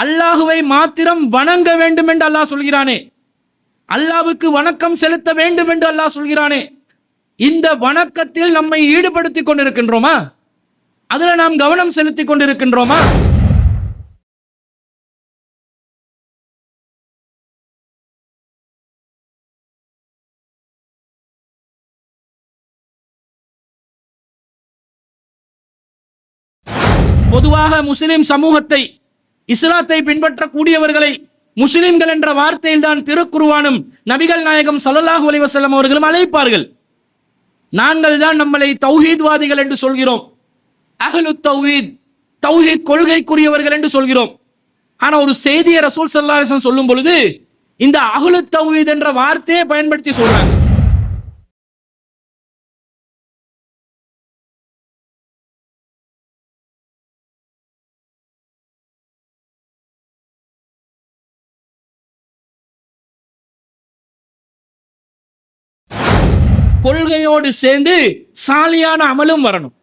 அல்லாஹுவை மாத்திரம் வணங்க வேண்டும் என்று அல்லாஹ் சொல்கிறானே, அல்லாஹ்வுக்கு வணக்கம் செலுத்த வேண்டும் என்று அல்லாஹ் சொல்கிறானே, இந்த வணக்கத்தில் நம்மை ஈடுபடுத்திக் கொண்டிருக்கின்றோமா? அதுல நாம் கவனம் செலுத்திக் கொண்டிருக்கின்றோமா? பொதுவாக முஸ்லிம் சமூகத்தை, இஸ்லாத்தை பின்பற்றக்கூடியவர்களை முஸ்லிம்கள் என்ற வார்த்தையில் தான் திருக்குர்ஆனும் நபிகள் நாயகம் ஸல்லல்லாஹு அலைஹி வஸல்லம் அவர்களும் அழைப்பார்கள். நாங்கள் தான் நம்மளை தௌஹீத்வாதிகள் என்று சொல்கிறோம், அஹ்லுத் தௌஹீத், தௌஹீத் கொள்கைக்குரியவர்கள் என்று சொல்கிறோம். ஆனா ஒரு செய்தியை ரசூல் ஸல்லல்லாஹு அலைஹி வஸல்லம் சொல்லும் பொழுது இந்த அஹ்லுத் தௌஹீத் என்ற வார்த்தையை பயன்படுத்தி சொல்றாங்க. கொள்கையோடு சேர்ந்து சாலியான அமலும் வரணும்.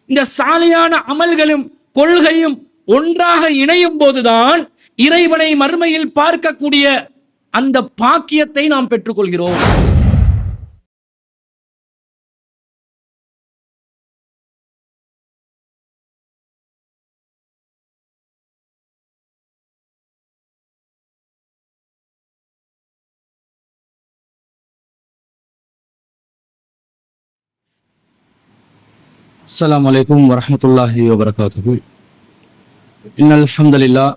இந்த சாலியான அமல்களும் கொள்கையும் ஒன்றாக இணையும் போதுதான் இறைவனை மறுமையில் பார்க்கக்கூடிய அந்த பாக்கியத்தை நாம் பெற்றுக்கொள்கிறோம். السلام عليكم ورحمة الله وبركاته. إن الحمد لله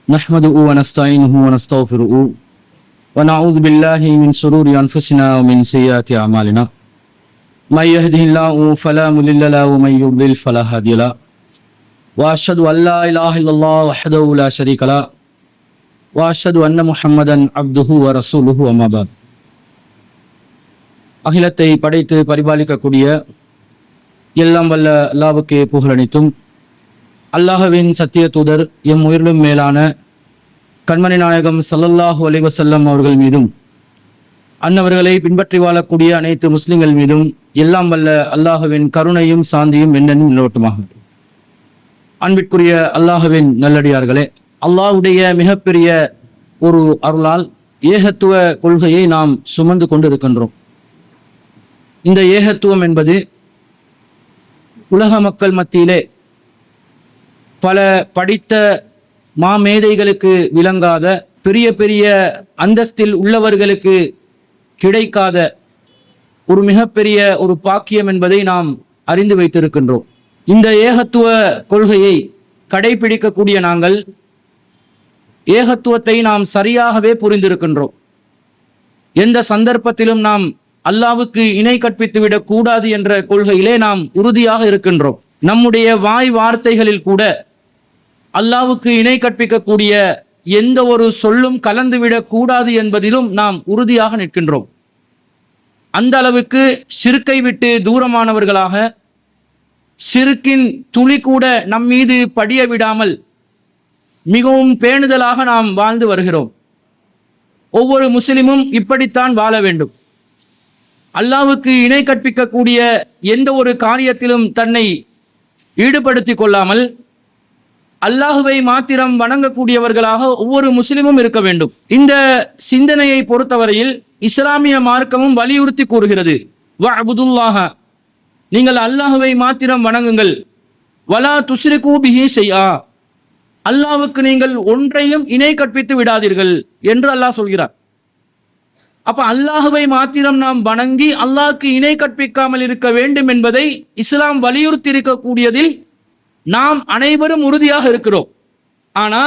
نحمده ونستعينه ونستغفره ونعوذ بالله من شرور أنفسنا ومن سيئات أعمالنا. من يهده الله فلا مضل له ومن يضلل فلا هادي له. وأشهد أن لا إله إلا الله وحده لا شريك له وأشهد أن محمدا عبده ورسوله أما بعد. அகிலத்தை படைத்து பரிபாலிக்கக்கூடிய எல்லாம் வல்ல அல்லாஹ்வுக்கே புகழனைத்தும், அல்லாஹ்வின் சத்திய தூதர் எம் உயிரிலும் மேலான கண்மணி நாயகம் ஸல்லல்லாஹு அலைஹி வஸல்லம் அவர்கள் மீதும், அன்னவர்களை பின்பற்றி வாழக்கூடிய அனைத்து முஸ்லிம்கள் மீதும் எல்லாம் வல்ல அல்லாஹ்வின் கருணையும் சாந்தியும் என்னென்னும் நிலவட்டுமாக. அன்பிற்குரிய அல்லாஹ்வின் நல்லடியார்களே, அல்லாஹ்வுடைய மிகப்பெரிய ஒரு அருளால் ஏகத்துவ கொள்கையை நாம் சுமந்து கொண்டிருக்கின்றோம். இந்த ஏகத்துவம் என்பது உலக மக்கள் மத்தியிலே பல படித்த மாமேதைகளுக்கு விளங்காத, பெரிய பெரிய அந்தஸ்தில் உள்ளவர்களுக்கு கிடைக்காத ஒரு மிகப்பெரிய ஒரு பாக்கியம் என்பதை நாம் அறிந்து வைத்திருக்கின்றோம். இந்த ஏகத்துவ கொள்கையை கடைபிடிக்கக்கூடிய நாங்கள் ஏகத்துவத்தை நாம் சரியாகவே புரிந்திருக்கின்றோம். எந்த சந்தர்ப்பத்திலும் நாம் அல்லாஹ்வுக்கு இணை கற்பித்துவிடக் கூடாது என்ற கொள்கையிலே நாம் உறுதியாக இருக்கின்றோம். நம்முடைய வாய் வார்த்தைகளில் கூட அல்லாஹ்வுக்கு இணை கற்பிக்கக்கூடிய எந்த ஒரு சொல்லும் கலந்துவிடக் கூடாது என்பதிலும் நாம் உறுதியாக நிற்கின்றோம். அந்த அளவுக்கு ஷிர்க்கை விட்டு தூரமானவர்களாக, ஷிர்க்கின் துளி கூட நம் மீது படிய விடாமல் மிகவும் பேணுதலாக நாம் வாழ்ந்து வருகிறோம். ஒவ்வொரு முஸ்லிமும் இப்படித்தான் வாழ வேண்டும். அல்லாஹ்வுக்கு இணை கற்பிக்கக்கூடிய எந்த ஒரு காரியத்திலும் தன்னை ஈடுபடுத்திக் கொள்ளாமல் அல்லாஹுவை மாத்திரம் வணங்கக்கூடியவர்களாக ஒவ்வொரு முஸ்லிமும் இருக்க வேண்டும். இந்த சிந்தனையை பொறுத்தவரையில் இஸ்லாமிய மார்க்கமும் வலியுறுத்தி கூறுகிறது, வஅபுதுல்லாஹ, நீங்கள் அல்லாஹுவை மாத்திரம் வணங்குங்கள், வலா துஷ்ரிகு பிஹி ஷைஆ, அல்லாஹ்வுக்கு நீங்கள் ஒன்றையும் இணை கற்பித்து விடாதீர்கள் என்று அல்லாஹ் சொல்கிறார். அப்ப அல்லாஹுவை மாத்திரம் நாம் வணங்கி அல்லாஹ்வுக்கு இணை கற்பிக்காமல் இருக்க வேண்டும் என்பதை இஸ்லாம் வலியுறுத்தி இருக்கக்கூடியதில் நாம் அனைவரும் உறுதியாக இருக்கிறோம். ஆனா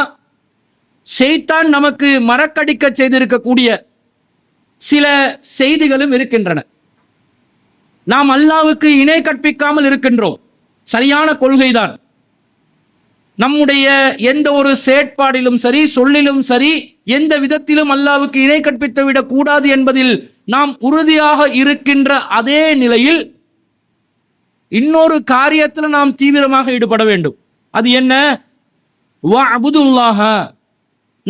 ஷைத்தான் நமக்கு மறக்கடிக்க செய்திருக்கக்கூடிய சில செய்திகளும் இருக்கின்றன. நாம் அல்லாஹ்வுக்கு இணை கற்பிக்காமல் இருக்கின்றோம், சரியான கொள்கைதான். நம்முடைய எந்த ஒரு செயற்பாடிலும் சரி, சொல்லிலும் சரி, எந்த விதத்திலும் அல்லாஹ்வுக்கு இணை கற்பித்து விடக் கூடாது என்பதில் நாம் உறுதியாக இருக்கின்ற அதே நிலையில் இன்னொரு காரியத்தில் நாம் தீவிரமாக ஈடுபட வேண்டும். அது என்ன? வஅபுதுல்லாஹ,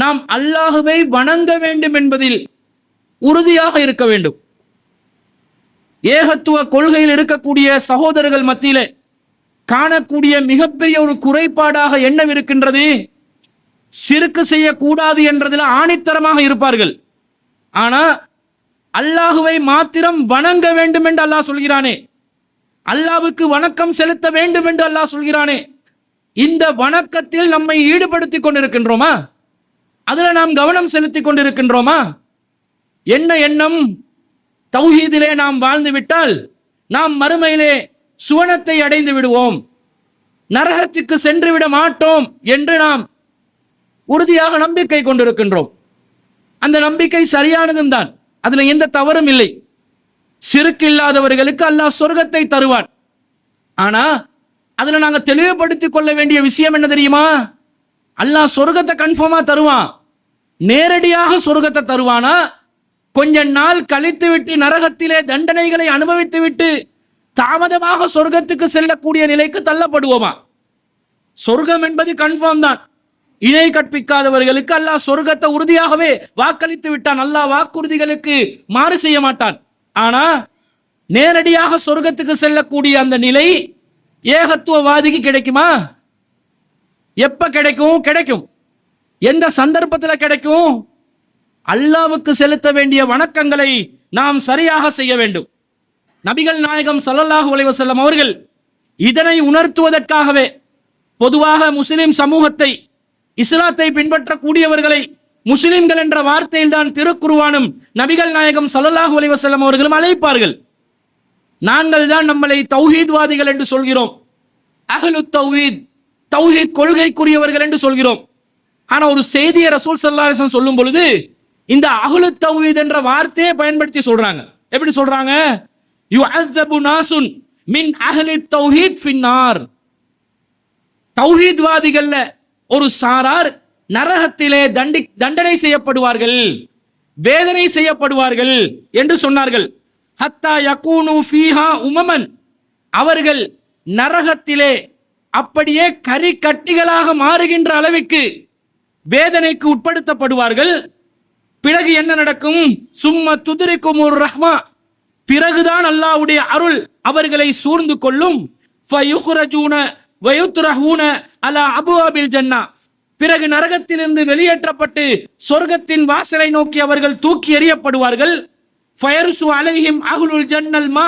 நாம் அல்லாஹுவை வணங்க வேண்டும் என்பதில் உறுதியாக இருக்க வேண்டும். ஏகத்துவ கொள்கையில் இருக்கக்கூடிய சகோதரர்கள் மத்தியிலே காணக்கூடிய மிகப்பெரிய ஒரு குறைபாடாக என்ன இருக்கின்றது? சிறுக்கு செய்யக்கூடாது என்றதில் ஆணித்தரமாக இருப்பார்கள். ஆனா அல்லாஹுவை மாத்திரம் வணங்க வேண்டும் என்று அல்லாஹ் சொல்கிறானே, அல்லாஹ்வுக்கு வணக்கம் செலுத்த வேண்டும் என்று அல்லாஹ் சொல்கிறானே, இந்த வணக்கத்தில் நம்மை ஈடுபடுத்திக் கொண்டிருக்கின்றோமா? அதுல நாம் கவனம் செலுத்திக் கொண்டிருக்கின்றோமா? என்ன எண்ணம்? தௌஹீதிலே நாம் வாழ்ந்து விட்டால் நாம் மறுமையிலே சுவனத்தை அடைந்து விடுவோம், நரகத்துக்கு சென்று விட மாட்டோம் என்று நாம் உறுதியாக நம்பிக்கை கொண்டிருக்கின்றோம். அந்த நம்பிக்கை சரியானதும் தான், அதுல எந்த தவறும் இல்லை. சிறுக்கு இல்லாதவர்களுக்கு அல்லாஹ் சொர்க்கத்தை தருவான். ஆனா அதுல நாங்க தெளிவுபடுத்திக் கொள்ள வேண்டிய விஷயம் என்ன தெரியுமா? அல்லாஹ் சொர்க்கத்தை கன்ஃபார்மா தருவான். நேரடியாக சொர்க்கத்தை தருவானா, கொஞ்ச நாள் கழித்து விட்டு நரகத்திலே தண்டனைகளை அனுபவித்து விட்டு தாமதமாக சொர்க்கத்துக்கு செல்லக்கூடிய நிலைக்கு தள்ளப்படுவோமா? சொர்க்கம் என்பது கன்ஃபார்ம் தான். இணை கற்பிக்காதவர்களுக்கு அல்லாஹ் சொர்க்கத்தை உறுதியாகவே வாக்களித்து விட்டான். அல்லாஹ் வாக்குறுதிகளுக்கு மாறு செய்ய மாட்டான். ஆனா நேரடியாக சொர்க்கத்துக்கு செல்லக்கூடிய அந்த நிலை ஏகத்துவவாதிக்கு கிடைக்குமா? எப்ப கிடைக்கும்? கிடைக்கும். எந்த சந்தர்ப்பத்தில் கிடைக்கும்? அல்லாஹ்வுக்கு செலுத்த வேண்டிய வணக்கங்களை நாம் சரியாக செய்ய வேண்டும். நபிகள் நாயகம் ஸல்லல்லாஹு அலைஹி வஸல்லம் அவர்கள் இதனை உணர்த்துவதற்காகவே பொதுவாக முஸ்லிம் சமூகத்தை, இஸ்லாத்தை பின்பற்றக்கூடியவர்களை முஸ்லிம்கள் என்ற வார்த்தையில் தான் திருக்குர்ஆனும் நபிகள் நாயகம் ஸல்லல்லாஹு அலைஹி வஸல்லம் அவர்களும் அழைப்பார்கள். நாங்கள் தான் நம்மளை தௌஹீத்வாதிகள் என்று சொல்கிறோம், அஹ்லுத் தௌஹீத், தௌஹீத் கொள்கைக்குரியவர்கள் என்று சொல்கிறோம். ஆனா ஒரு செய்தியை ரசூல் ஸல்லல்லாஹு அலைஹி வஸல்லம் சொல்லும் பொழுது இந்த அஹ்லுத் தௌஹீத் என்ற வார்த்தையை பயன்படுத்தி சொல்றாங்க. எப்படி சொல்றாங்க? யுஅஸ்ஸபு நாசுன் மின் அஹ்லித் தௌஹீத் ஃபின்னார். தௌஹீத்வாதிகள்ல ஒரு சாரார் நரகத்திலே தண்டனை செய்யப்படுவார்கள், வேதனை செய்யப்படுவார்கள் என்று சொன்னார்கள். ஹத்தா யகூனு ஃபீஹா உமமன், அவர்கள் நரகத்திலே அப்படியே கரி கட்டிகளாக மாறுகின்ற அளவிற்கு வேதனைக்கு உட்படுத்தப்படுவார்கள். பிறகு என்ன நடக்கும்? சும்ம துதுரிக்குமுர் ரஹ்மா, பிறகுதான் அல்லாஹ்வுடைய அருள் அவர்களை சூழ்ந்து கொள்ளும். ஃபயுக்ரஜூன வயுத்ரஹூன அலா அபுவாபில் ஜன்னா, பிறகு நரகத்திலிருந்து வெளியேற்றப்பட்டு சொர்க்கத்தின் வாசலை நோக்கி அவர்கள் தூக்கி எறியப்படுவார்கள். ஃபயர்சு அலைஹிம் அஹ்லுல் ஜன்னல் மா,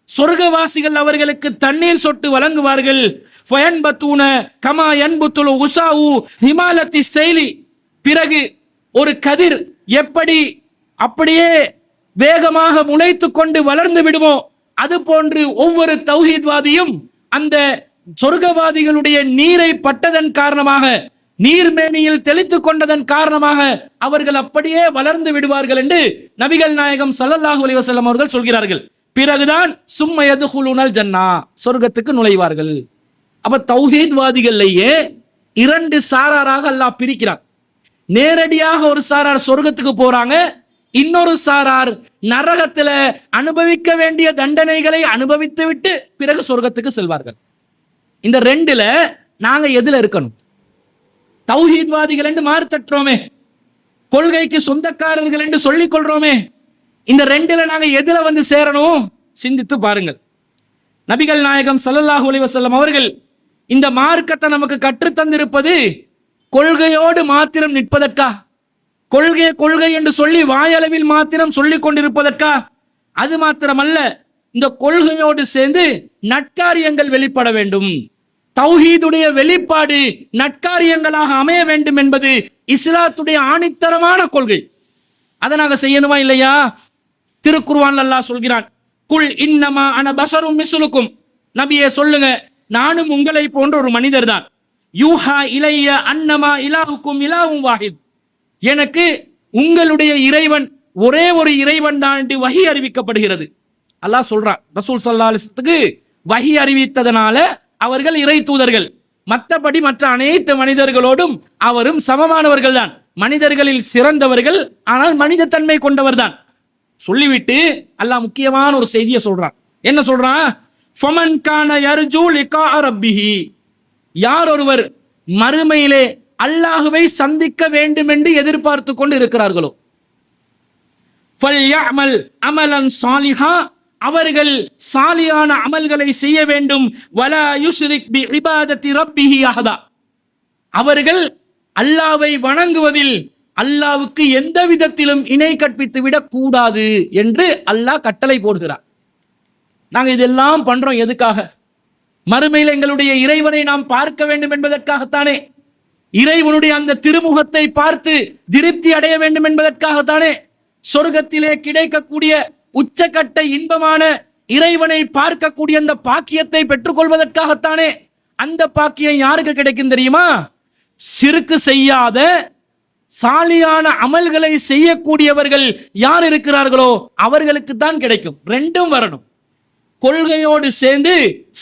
சொர்க்கவாசிகள் அவர்களுக்கு தண்ணீர் சொட்டு வழங்குவார்கள். ஃபயன்பத்தூன கமா யன்புத்துல் உஸாஉ ஹிமாலத்தி ஸைலி, பிறகு ஒரு கதிர் எப்படி அப்படியே வேகமாக முளைத்து கொண்டு வளர்ந்து விடுமோ அது போன்று ஒவ்வொரு தௌஹீத்வாதியும் அந்த சொர்க்கவாதிகளுடைய நீரை பட்டதன் காரணமாக, நீர்மேனியில் தெளித்துக் கொண்டதன் காரணமாக அவர்கள் அப்படியே வளர்ந்து விடுவார்கள் என்று நபிகள் நாயகம் ஸல்லல்லாஹு அலைஹி வஸல்லம் அவர்கள் சொல்கிறார்கள். பிறகுதான் சும்ம யதுகுலுனல் ஜன்னா, சொர்க்கத்துக்கு நுழைவார்கள். அப்ப தௌஹீத்வாதிகள்லயே இரண்டு சாராராக அல்லாஹ் பிரிக்கிறான். நேரடியாக ஒரு சாரார் சொர்க்கத்துக்கு போறாங்க, இன்னொரு சாரார் நரகத்துல அனுபவிக்க வேண்டிய தண்டனைகளை அனுபவித்து விட்டு பிறகு சொர்க்கத்துக்கு செல்வார்கள். இந்த ரெண்டுல நாங்க எதுல இருக்கணும்? தௌஹீத்வாதிகள் என்று மாறுதட்டுறோமே, கொள்கைக்கு சொந்தக்காரர்கள் என்று சொல்லிக் கொள்றோமே, இந்த ரெண்டுல நாங்க எதுல வந்து சேரணும்? சிந்தித்து பாருங்கள். நபிகள் நாயகம் ஸல்லல்லாஹு அலைஹி வஸல்லம் அவர்கள் இந்த மார்க்கத்தை நமக்கு கற்றுத் தந்திருப்பது கொள்கையோடு மாத்திரம் நிற்பதற்கா? கொள்கை கொள்கை என்று சொல்லி வாயளவில் மாத்திரம் சொல்லிக் கொண்டிருப்பதற்கா? அது மாத்திரமல்ல, இந்த கொள்கையோடு சேர்ந்து நற்காரியங்கள் வெளிப்பட வேண்டும். தௌஹீதுடைய வெளிப்பாடு நற்காரியங்களாக அமைய வேண்டும் என்பது இஸ்லாத்துடைய ஆணித்தரமான கொள்கை. அதை நாங்க செய்யணுமா இல்லையா? திருக்குர்ஆன் அல்லாஹ் சொல்கிறான், குல் இன்னமா அன பஸரும் மிஸ்லுக்கும், நபியே சொல்லுங்க, நானும் உங்களை போன்ற ஒரு மனிதர் தான். யூஹா இலைய அன்னமா இலாஹுக்கும் இலாஹும் வாஹித், எனக்கு உங்களுடைய இறைவன் ஒரே ஒரு இறைவன் தான் என்று வஹி அறிவிக்கப்படுகிறது. அல்லாஹ் சொல்றான், ரசூல் ஸல்லல்லாஹு அலைஹி வஸல்லத்துக்கு வஹி அறிவித்ததனால அவர்கள் இறை தூதர்கள். மற்றபடி மற்ற அனைத்து மனிதர்களோடும் அவரும் சமமானவர்கள் தான், மனிதர்களில் சிறந்தவர்கள், ஆனால் மனித தன்மை கொண்டவர் தான் சொல்லிவிட்டு அல்லாஹ் முக்கியமான ஒரு செய்தியை சொல்றான். என்ன சொல்றான்? ஃபமன் கான யர்ஜூ லிகா ரப்பிஹி, யார் ஒருவர் மறுமையிலே அல்லாஹுவை சந்திக்க வேண்டும் என்று எதிர்பார்த்து கொண்டு இருக்கிறார்களோ, ஃபல்யஅமல் அமலன் சாலிஹா, அவர்கள் சாலியான அமல்களை செய்ய வேண்டும். வலா யுஷ்ரிக் பி இபாதத்தி ரப்பிஹி அஹதா, அவர்கள் அல்லாவை வணங்குவதில் அல்லாவுக்கு எந்த விதத்திலும் இணை கற்பித்து விடக் கூடாது என்று அல்லாஹ் கட்டளை போடுகிறார். நாங்க இதெல்லாம் பண்றோம் எதுக்காக? மறுமையில் எங்களுடைய இறைவனை நாம் பார்க்க வேண்டும் என்பதற்காகத்தானே. இறைவனுடைய அந்த திருமுகத்தை பார்த்து திருப்தி அடைய வேண்டும் என்பதற்காகத்தானே. சொர்க்கத்திலே கிடைக்கக்கூடிய உச்சக்கட்ட இன்பமான இறைவனை பார்க்கக்கூடிய அந்த பாக்கியத்தை பெற்றுக்கொள்வதற்காகத்தானே. அந்த பாக்கியம் யாருக்கு கிடைக்கும் தெரியுமா? சிறுக்கு செய்யாத சாலியான அமல்களை செய்யக்கூடியவர்கள் யார் இருக்கிறார்களோ அவர்களுக்கு தான் கிடைக்கும். ரெண்டும் வரணும். கொள்கையோடு சேர்ந்து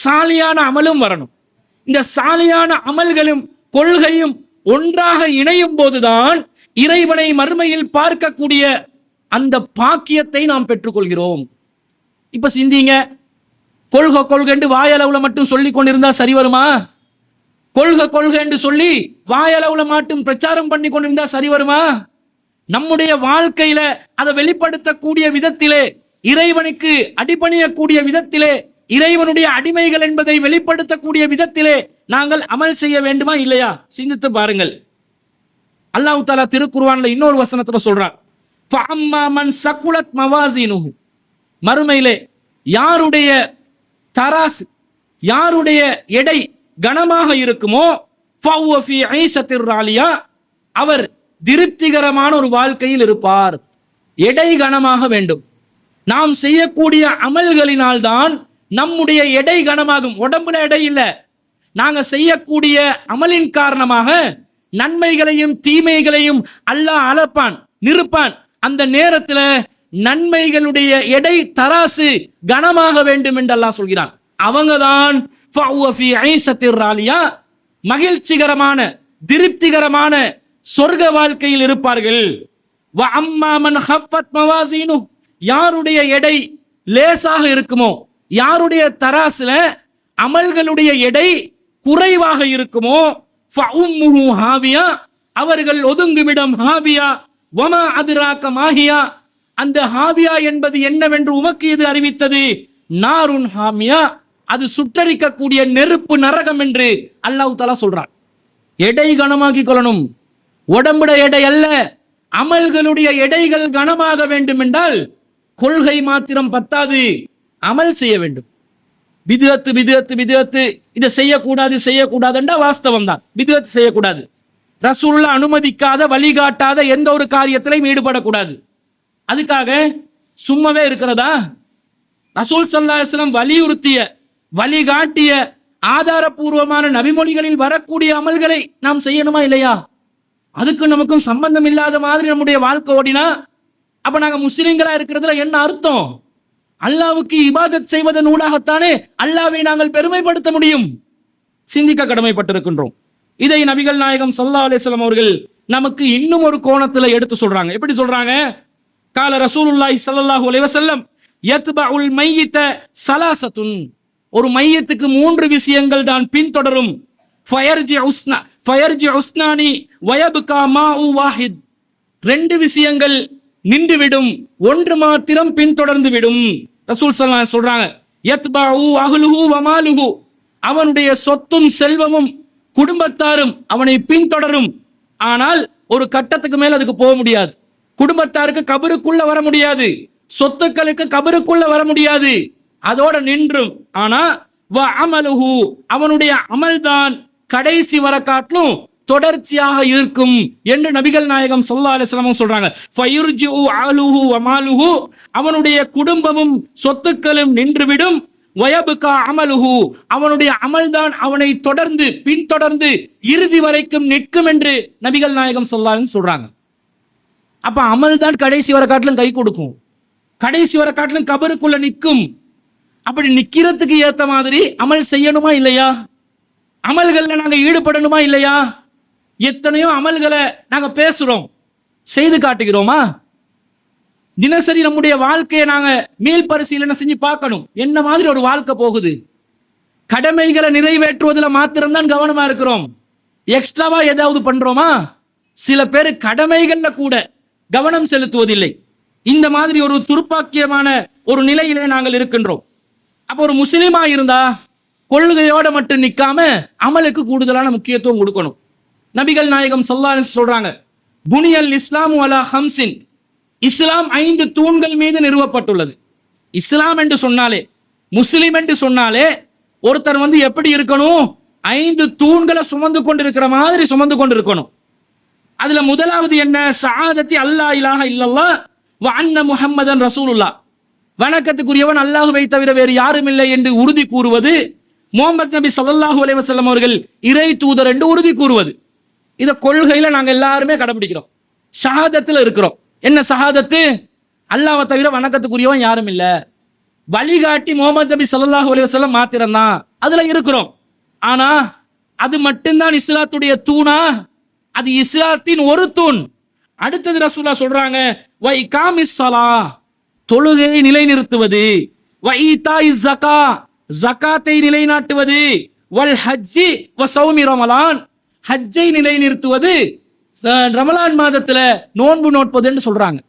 சாலியான அமலும் வரணும். இந்த சாலியான அமல்களும் கொள்கையும் ஒன்றாக இணையும் போதுதான் இறைவனை மறுமையில் பார்க்கக்கூடிய அந்த பாக்கியத்தை நாம் பெற்றுக்கொள்கிறோம். இப்ப சிந்திங்க, கொள்கை என்று வாயளவுல மட்டும் சொல்லி கொண்டிருந்தா சரி வருமா? கொள்கை என்று சொல்லி வாயளவுல மட்டும் பிரச்சாரம் பண்ணி கொண்டிருந்தா சரி வருமா? நம்முடைய வாழ்க்கையில அதை வெளிப்படுத்தக்கூடிய விதத்திலே, இறைவனுக்கு அடிபணியக்கூடிய விதத்திலே, இறைவனுடைய அடிமைகள் என்பதை வெளிப்படுத்தக்கூடிய விதத்திலே நாங்கள் அமல் செய்ய வேண்டுமா இல்லையா? சிந்தித்து பாருங்கள். அல்லாஹ் தஆலா திருக்குர்ஆன்ல இன்னொரு வசனத்துல சொல்றான், ஃபஅம்மா மன் சகுலத் மவாசினுஹு, மறுமையிலே யாருடைய தராசு, யாருடைய எடை கனமாக இருக்குமோ, ஃபஹுவ ஃபீ ஐஷத்திர் ராலியா, அவர் திருப்திகரமான ஒரு வாழ்க்கையில் இருப்பார். எடை கனமாக வேண்டும். நாம் செய்யக்கூடிய அமல்களினால் தான் நம்முடைய எடை கனமாகும். உடம்புல எடை இல்ல, நாங்க செய்யக்கூடிய அமலின் காரணமாக நன்மைகளையும் தீமைகளையும் அல்லாஹ் அளப்பான், நிறுப்பான். அந்த நேரத்துல நன்மைகளுடைய எடை தராசு கனமாக வேண்டும் என்று அல்லாஹ் சொல்கிறான். அவங்கதான் மகிழ்ச்சிகரமான திருப்திகரமான சொர்க்க வாழ்க்கையில் இருப்பார்கள். யாருடைய எடை லேசாக இருக்குமோ, யாருடைய தராசுல அமல்களுடைய எடை குறைவாக இருக்குமோ, அவர்கள் ஒதுங்குமிடம் ஹாவியா. வமா அதுராக மாஹியா, அந்த ஹாவியா என்பது என்னவென்று உமக்கு இது அறிவித்தது? நாருன் ஹாமியா, அது சுட்டரிக்கக்கூடிய நெருப்பு நரகம் என்று அல்லாஹ் தஆலா சொல்றான். எடை கனமாக்கி கொள்ளணும். உடம்புட எடை அல்ல, அமல்களுடைய எடைகள் கனமாக வேண்டும் என்றால் கொள்கை மாத்திரம் பத்தாது, அமல் செய்ய வேண்டும். பிதுஅத்து பிதுஅத்து பிதுஅத்து, இதை செய்யக்கூடாது செய்யக்கூடாதுன்றா வாஸ்தவம் தான். பிதுஅத்து செய்யக்கூடாது. ரசூலுல்லாஹ் அனுமதிக்காத வழிகாட்டாத எந்த ஒரு காரியத்திலையும் ஈடுபடக்கூடாது. அதுக்காக சும்மாவே இருக்கிறதா? ரசூல் ஸல்லல்லாஹு அலைஹி வஸல்லம் வலியுறுத்திய வழிகாட்டிய ஆதாரபூர்வமான நபிமொழிகளில் வரக்கூடிய அமல்களை நாம் செய்யணுமா இல்லையா? அதுக்கு நமக்கும் சம்பந்தம் இல்லாத மாதிரி நம்முடைய வாழ்க்கை ஓடினா அப்ப நாங்க முஸ்லிம்களா இருக்கிறதுல என்ன அர்த்தம்? அல்லாஹ்வுக்கு இபாதத் செய்வதன் ஊடாகத்தானே அல்லாஹ்வை நாங்கள் பெருமைப்படுத்த முடியும். சிந்திக்க கடமைப்பட்டிருக்கின்றோம். இதை நபிகள் நாயகம் ஸல்லல்லாஹு அலைஹி வஸல்லம் அவர்கள் நமக்கு இன்னும் ஒரு கோணத்துல எடுத்து சொல்றாங்க. எப்படி சொல்றாங்க? கால ரசூலுல்லாஹி ஸல்லல்லாஹு அலைஹி வஸல்லம் யத்பஉல் மையித ஸலாஸத்துன், ஒரு மையத்துக்கு 3 விஷயங்கள் தான் பின்தொடரும். ஃபயர்ஜி உஸ்னானி வயப்கா மாஉ வாஹித், 2 விஷயங்கள் நின்றுவிடும், 1 மாத்திரம் பின்தொடர்ந்து விடும். ரசூல் ஸல்லல்லாஹு அலைஹி வஸல்லம் சொல்றாங்க, யத்பஉ அஹ்லுஹு வ மாலுஹு, அவனுடைய சொத்தும் செல்வமும் குடும்பத்தாரும் அவனை பின்தொடரும். ஆனால் ஒரு கட்டத்துக்கு மேல அதுக்கு போக முடியாது. குடும்பத்தாருக்கு கபருக்குள்ள வர முடியாது, சொத்துக்களுக்கு கபருக்குள்ள வர முடியாது, அதோட நின்றும். ஆனா வ அமலுஹு, அவனுடைய அமல்தான் கடைசி வர காட்டிலும் தொடர்ச்சியாக இருக்கும் என்று நபிகள் நாயகம் ஸல்லல்லாஹு அலைஹி வஸல்லம் சொல்றாங்க. ஃபயுர்ஜிஉ அலுஹு வ மாலுஹு, அவனுடைய குடும்பமும் சொத்துக்களும் நின்றுவிடும். வயபுகா அமலுஹு, அவனுடைய அமல்தான் அவனை தொடர்ந்து பின்தொடர்ந்து இறுதி வரைக்கும் நிற்கும் என்று நபிகள் நாயகம் ஸல்லல்லாஹு அலைஹி வஸல்லம் சொல்றாங்க. அப்ப அமல் தான் கடைசி வர காட்டிலும் கை கொடுக்கும், கடைசி வர காட்டிலும் கபருக்குள்ள நிற்கும். அப்படி நிக்கிறதுக்கு ஏத்த மாதிரி அமல் செய்யணுமா இல்லையா? அமல்கள்ல நாங்க ஈடுபடணுமா இல்லையா? எத்தனையோ அமல்களை நாங்க பேசுறோம், செய்து காட்டுகிறோமா? தினசரி நம்முடைய வாழ்க்கையை நாங்க மீள் பரிசீலனை செஞ்சு பார்க்கணும். என்ன மாதிரி ஒரு வாழ்க்கை போகுது? கடமைகளை நிறைவேற்றுவதில் மாத்திரம்தான் கவனமா இருக்கிறோம், எக்ஸ்ட்ராவா ஏதாவது பண்றோமா? சில பேர் கடமைகள்ல கூட கவனம் செலுத்துவதில்லை. இந்த மாதிரி ஒரு துர்ப்பாக்கியமான ஒரு நிலையிலே நாங்கள் இருக்கின்றோம். அப்போ ஒரு முஸ்லிமா இருந்தா கொள்கையோட மட்டும் நிக்காம அமலுக்கு கூடுதலான முக்கியத்துவம் கொடுக்கணும். நபிகள் நாயகம் ஸல்லல்லாஹு அலைஹி வஸல்லம் சொல்றாங்க, புனியல் இஸ்லாமு அலா ஹம்சின், இஸ்லாம் 5 தூண்கள் மீது நிறுவப்பட்டுள்ளது. இஸ்லாம் என்று சொன்னாலே, முஸ்லிம் என்று சொன்னாலே ஒருத்தர் எப்படி இருக்கணும்? 5 தூண்களை சுமந்து கொண்டிருக்கிற மாதிரி சுமந்து கொண்டிருக்கணும். அதுல முதலாவது என்ன? ஷஹாதத்தி அல்லா இலாஹ இல்லல்லாஹ் வ அன்ன முஹம்மதன் ரசூலுல்லாஹ், வணக்கத்துக்குரியவன் அல்லாஹ்வை தவிர வேறு யாரும் இல்லை என்று உறுதி கூறுவது, முஹம்மது நபி ஸல்லல்லாஹு அலைஹி வஸல்லம் அவர்கள் இறை தூதர் என்று உறுதி கூறுவது. இத கொள்கையில நாங்க எல்லாருமே கடைபிடிக்கிறோம். ஷஹாதத்துல இருக்கிறோம். என்ன ஷஹாதத்து? அல்லாஹ்வை தவிர வணக்கத்துக்குரியவன் யாரும் இல்ல, வழிகாட்டி முஹம்மது நபி ஸல்லல்லாஹு அலைஹி வஸல்லம் மாத்திரம்தான், அதுல இருக்கிறோம். ஆனா அது மட்டும்தான் இஸ்லாத்துடைய தூணா? அது இஸ்லாத்தின் ஒரு தூண். அடுத்தது ரசூலுல்லாஹ் சொல்றாங்க, வ இகாமிஸ் ஸலா, தொழுகையை நிலைநிறுத்துவது, வ ஈதாயிஸ் ஸகா, ஜகாத்தை நிலைநாட்டுவது, வல் ஹஜ்ஜி வ ஸௌமி ரமலான், ஹஜ்ஜை நிலைநிறுத்துவது, ரமலான் மாதத்துல நோன்பு நோட்பதுன்னு சொல்றாங்க.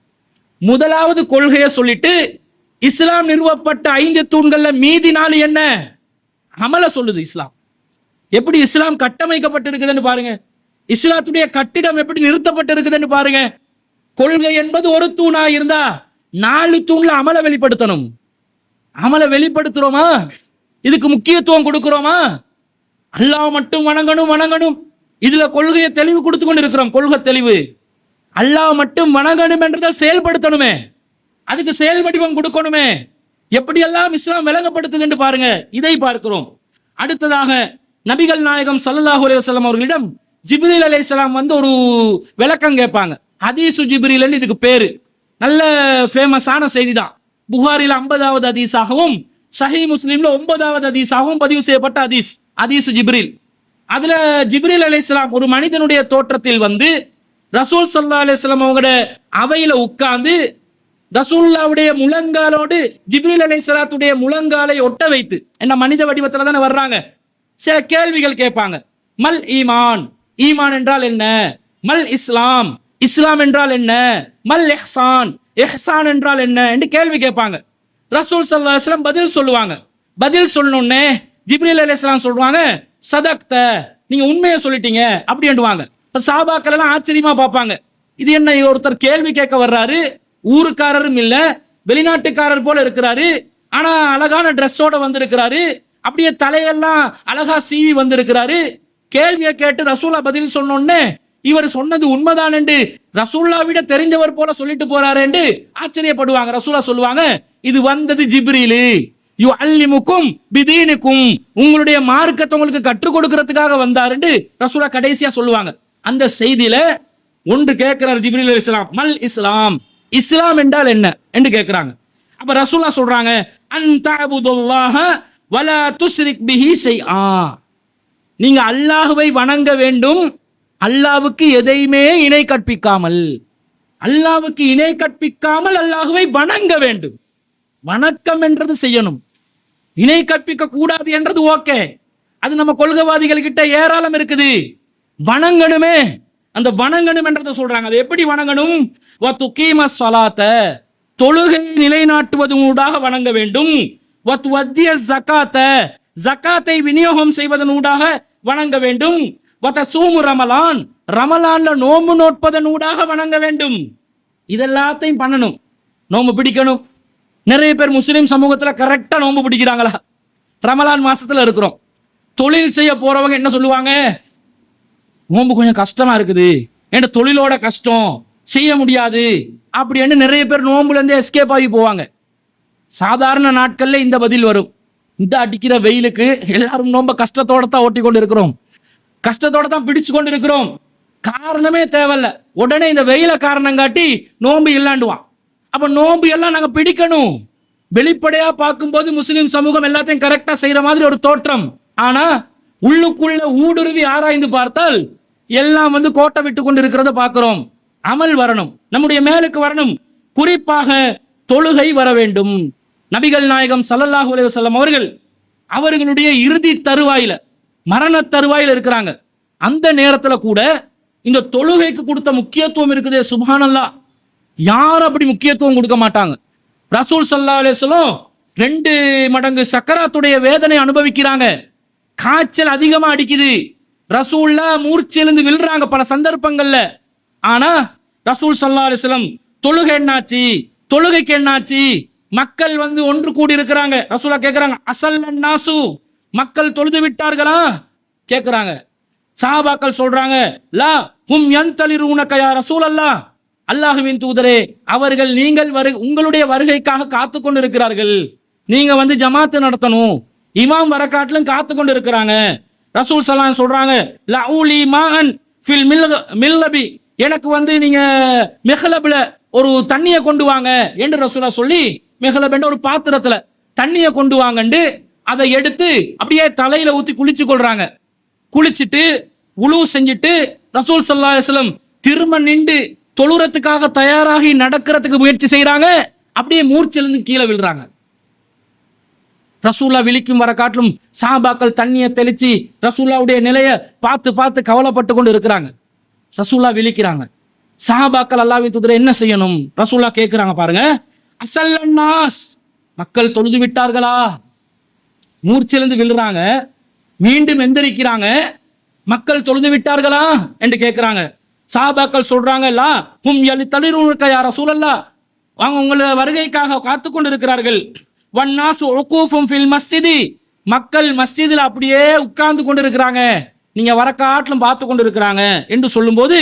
முதலாவது கொள்கையை சொல்லிட்டு இஸ்லாம் நிறுவப்பட்ட 5 தூண்கள்ல மீதி 4 என்ன? அமல சொல்லுது. இஸ்லாம் எப்படி இஸ்லாம் கட்டமைக்கப்பட்டிருக்குதுன்னு பாருங்க. இஸ்லாத்துடைய கட்டிடம் எப்படி நிறுத்தப்பட்டிருக்குதுன்னு பாருங்க. கொள்கை என்பது ஒரு தூணா இருந்தா 4 தூண்ல அமல வெளிப்படுத்தணும். அமல வெளிப்படுத்துறோமா? இதுக்கு முக்கியத்துவம் கொடுக்கிறோமா? அல்லாஹ் மட்டும் வணங்கணும். இதுல கொள்கையை தெளிவு கொடுத்து கொண்டு இருக்கிறோம். கொள்கை தெளிவு, அல்லாஹ் மட்டும் வணங்கணும் என்றதை செயல்படுத்தணுமே, அதுக்கு செயல் வடிவம் கொடுக்கணுமே. எப்படியெல்லாம் இஸ்லாம் விளங்கப்படுத்துது என்று பாருங்க. இதை பார்க்கிறோம். அடுத்ததாக நபிகள் நாயகம் ஸல்லல்லாஹு அலைஹி வஸல்லம் அவர்களிடம் ஜிப்ரீல் அலைஹிஸ்ஸலாம் ஒரு விளக்கம் கேட்பாங்க. ஹதீசு ஜிப்ரீல் இதுக்கு பேரு. நல்ல ஃபேமஸான செய்தி தான். புகாரில 50வது ஹதீஸாகவும் சஹீஹ் முஸ்லிம்ல 9வது ஹதீஸாகவும் பதிவு செய்யப்பட்ட ஹதீசு ஜிப்ரீல். அதுல ஜிப்ரீல் அலைஹிஸ்ஸலாம் ஒரு மனிதனுடைய தோற்றத்தில் ரசூல் ஸல்லல்லாஹு அலைஹி வஸல்லம் அவங்களோட அவையில உட்கார்ந்து ரசூலுல்லாஹ்வுடைய முழங்காலோடு ஜிப்ரீல் அலைஹிஸ்ஸலாத்துடைய முழங்காலை ஒட்ட வைத்து, என்ன மனித வடிவத்துல தானே வர்றாங்க, சில கேள்விகள் கேட்பாங்க. மல் ஈமான், ஈமான் என்றால் என்ன? மல் இஸ்லாம், இஸ்லாம் என்றால் என்ன? மல் இஹ்சான், இஹ்சான் என்றால் என்ன என்று கேள்வி கேட்பாங்க. ரசூல் ஸல்லல்லாஹு அலைஹி வஸல்லம் பதில் சொல்லுவாங்க. பதில் சொல்லணும்னே ஜிப்ரீல் அலைஹிஸ்ஸலாம் சொல்றாங்க, சதக்த, நீங்க உண்மையை சொல்லிட்டீங்க அப்படி என்றுவாங்க. சஹாபாக்கள் எல்லாம் ஆச்சரியமா பார்ப்பாங்க. இது என்ன, ஒருத்தர் கேள்வி கேட்க வர்றாரு, ஊருக்காரரும் இல்ல, வெளிநாட்டுக்காரர் போல இருக்கிறாரு, ஆனா அழகான ட்ரெஸ்ஸோட வந்திருக்கிறாரு, அப்படியே தலையெல்லாம் அழகா சீவி வந்திருக்கிறாரு. கேள்வியை கேட்டு ரசூலா பதில் சொன்னோன்னே இவர் சொன்னது உண்மைதான் என்று ரசூல்லா விட தெரிஞ்சவர் போல சொல்லிட்டு போறாரு என்று ஆச்சரியப்படுவாங்க. ரசூலா சொல்லுவாங்க, இது வந்தது ஜிப்ரீலு யுஅல்லிமுக்கும் பிதீனுக்கும், உங்களுடைய மார்க்கத்தை உங்களுக்கு கற்றுக் கொடுக்கிறதுக்காக வந்தாருன்னு ரசூலா கடைசியா சொல்லுவாங்க. அந்த செய்தியில ஒன்று கேட்கிறார் ஜிப்ரீல் அலைஹிஸ்ஸலாம், மல் இஸ்லாம், இஸ்லாம் என்றால் என்ன என்று கேட்கிறாங்க. அப்ப ரசூலா சொல்றாங்க, அன் தஅபுதுல்லாஹ வலா துஸ்ரிக் பிஹி ஷைஆ, நீங்க அல்லாஹ்வை வணங்க வேண்டும், அல்லாஹ்வுக்கு எதையுமே இணை கற்பிக்காமல், அல்லாஹ்வுக்கு இணை கற்பிக்காமல் அல்லாஹ்வை வணங்க வேண்டும். வணக்கம் என்றது செய்யணும், இணை கற்பிக்க கூடாது என்றது ஓகே, அது நம்ம கொள்கைவாதிகள் கிட்ட ஏராளம் இருக்குது. வணங்கணுமே, அந்த வணங்கணும் என்றதை சொல்றாங்க. அது எப்படி வணங்கணும்? வத்துகீம ஸலாத்த, தொழுகை நிலைநாட்டுவது ஊடாக வணங்க வேண்டும். வத்துவத்திய ஸகாத்த, ஜகாத்தை விநியோகம் செய்வதன் ஊடாக வணங்க வேண்டும். வதசூமு ரமலான், ரமலான்ல நோன்பு நோட்பதன் ஊடாக வணங்க வேண்டும். இதெல்லாத்தையும் பண்ணணும். நோன்பு பிடிக்கணும். நிறைய பேர் முஸ்லிம் சமூகத்துல கரெக்டா நோன்பு பிடிக்கிறாங்களா? ரமலான் மாசத்துல இருக்கிறோம். தொழில் செய்ய போறவங்க என்ன சொல்லுவாங்க? நோன்பு கொஞ்சம் கஷ்டமா இருக்குது, என் தொழிலோட கஷ்டம், செய்ய முடியாது அப்படின்னு நிறைய பேர் நோன்புல இருந்து எஸ்கேப் ஆகி போவாங்க. சாதாரண நாட்கள்ல இந்த பதில் வரும். இந்த அடிக்கிற வெயிலுக்கு எல்லாரும் நோம்ப கஷ்டத்தோட தான் ஓட்டி கொண்டு இருக்கிறோம், கஷ்டத்தோட தான் பிடிச்சு கொண்டு இருக்கிறோம், காரணமே தேவையில்ல, உடனே இந்த வெயில காரணம் காட்டி நோன்பு இல்லாண்டுவான். அப்ப நோன்பு எல்லாம் நாங்க பிடிக்கணும். வெளிப்படையா பார்க்கும்போது முஸ்லிம் சமூகம் எல்லாத்தையும் கரெக்டா செய்யற மாதிரி ஒரு தோற்றம். ஆனா உள்ளுக்குள்ள ஊடுருவி ஆராய்ந்து பார்த்தால் எல்லாம் கோட்டை விட்டு கொண்டு இருக்கிறத பார்க்கிறோம். அமல் வரணும், நம்முடைய மேலுக்கு வரணும். குறிப்பாக தொழுகை வர வேண்டும். நபிகள் நாயகம் ஸல்லல்லாஹு அலைஹி வஸல்லம் அவர்களுடைய இறுதி தருவாயில, மரண தருவாயில இருக்கிறாங்க. அந்த நேரத்துல கூட இந்த தொழுகைக்கு கொடுத்த முக்கியத்துவம் இருக்குதே, சுப்ஹானல்லாஹ். யாரும் அப்படி முக்கியத்துவம் கொடுக்க மாட்டாங்க. ரசூல் ஸல்லல்லாஹு அலைஹி வஸல்லம் 2 மடங்கு சக்கராத்துடைய வேதனை அனுபவிக்கிறாங்க. காய்ச்சல் அதிகமா அடிக்குது, ரசூல்லா மூர்ச்செழுந்து விழுறாங்க பல சந்தர்ப்பங்கள்ல. ஆனா ரசூல் ஸல்லல்லாஹு அலைஹி வஸல்லம் தொழுகை என்னாச்சு, தொழுகைக்கு என்னாச்சு, மக்கள் வந்து ஒன்று கூடி இருக்கிறாங்க. ரசூலா கேக்குறாங்க, அஸல்லன் நாசு, மக்கள் தொழுது விட்டார்களா கேக்குறாங்க. சஹாபாக்கள் சொல்றாங்க, லா ஹும் யன்தலிரூனக யா ரசூலல்லாஹ், அல்லாஹ்வின் தூதரே, அவர்கள் நீங்கள் உங்களுடைய வருகைக்காக காத்து கொண்டு இருக்கிறார்கள். நீங்க வந்து ஜமாத்து நடத்தணும், இமாம் வரக்காட்டிலும் காத்து கொண்டு இருக்கிறாங்க. ரசூல் ஸல்லல்லாஹு அலைஹி சொல்றாங்க, லஊலி மாஅன் ஃபில் மில்லபி, எனக்கு வந்து நீங்க மிஹ்லப்ல ஒரு தண்ணியை கொண்டு வாங்க என்று ரசூலா சொல்லி, மிஹ்லப் என்ற ஒரு பாத்திரத்துல தண்ணியை கொண்டு வாங்கன்னு அதை எடுத்து அப்படியே தலையில ஊத்தி குளிச்சு கொள்றாங்க. குளிச்சுட்டு உலு செஞ்சுட்டு ரசூல் ஸல்லல்லாஹு அலைஹி வஸல்லம் திரும்ப நின்று தொழுறதுக்காக தயாராகி நடக்கிறதுக்கு முயற்சி செய்யறாங்க. அப்படியே மூர்ச்செழுந்து கீழே விழுறாங்க. ரசூல்லா விழிக்கும் வர காட்டிலும் சஹாபாக்கள் தண்ணியை தெளிச்சு ரசூல்லாவுடைய நிலையை பார்த்து பார்த்து கவலைப்பட்டு கொண்டு இருக்கிறாங்க. ரசூல்லா விழிக்கிறாங்க. சஹாபாக்கள் அல்லாஹ்வின் தூதரை என்ன செய்யணும் ரசூல்லா கேட்கிறாங்க. பாருங்க, அஸல்லன் நாஸ், மக்கள் தொழுது விட்டார்களா? மூர்ச்செழுந்து விழுறாங்க, மீண்டும் எந்திரிக்கிறாங்க, மக்கள் தொழுது விட்டார்களா என்று கேட்கிறாங்க. சஹாபாக்கள் சொல்றாங்க, லா ஹும் யலிதலிரூனக யா ரசூலல்லாஹ், அவங்க உங்களை வருகைக்காக காத்து கொண்டு இருக்கிறார்கள். வன்னாசு உகூஃபும் ஃபில் மஸ்ஜிதி, மக்கள் மஸ்ஜிதில் அப்படியே உட்கார்ந்து கொண்டு இருக்கிறாங்க, நீங்க வரக்காட்டிலும் பார்த்து கொண்டு இருக்கிறாங்க என்று சொல்லும்போது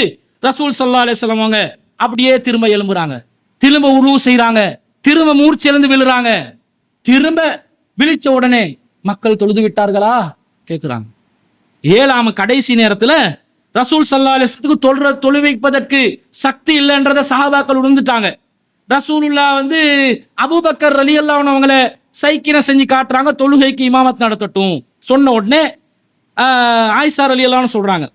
ரசூல் ஸல்லல்லாஹு அலைஹி வஸல்லம் அவங்க அப்படியே திரும்ப எழும்புறாங்க, திரும்ப உரு செய்றாங்க, திரும்ப மூர்ச்செழுந்து விழுறாங்க. திரும்ப விழிச்ச உடனே மக்கள் தொழுது விட்டார்களா கேட்கிறாங்க. 7ஆம் கடைசி நேரத்துல ரசூல் ஸல்லல்லாஹு அலைஹி வஸல்லம் தொழுவிப்பதற்கு சக்தி இல்லைன்றதை சஹாபாக்கள் உணர்ந்துட்டாங்க. ரசூலுல்லா வந்து அபூபக்கர் ரலியல்லாஹு அன்ஹு அவங்கள சைக்கினை செஞ்சு காட்டுறாங்க, தொழுகைக்கு இமாமத் நடத்தட்டும். சொன்ன உடனே ஆயிஷா ரலியல்லாஹு அன்ஹா சொல்றாங்க,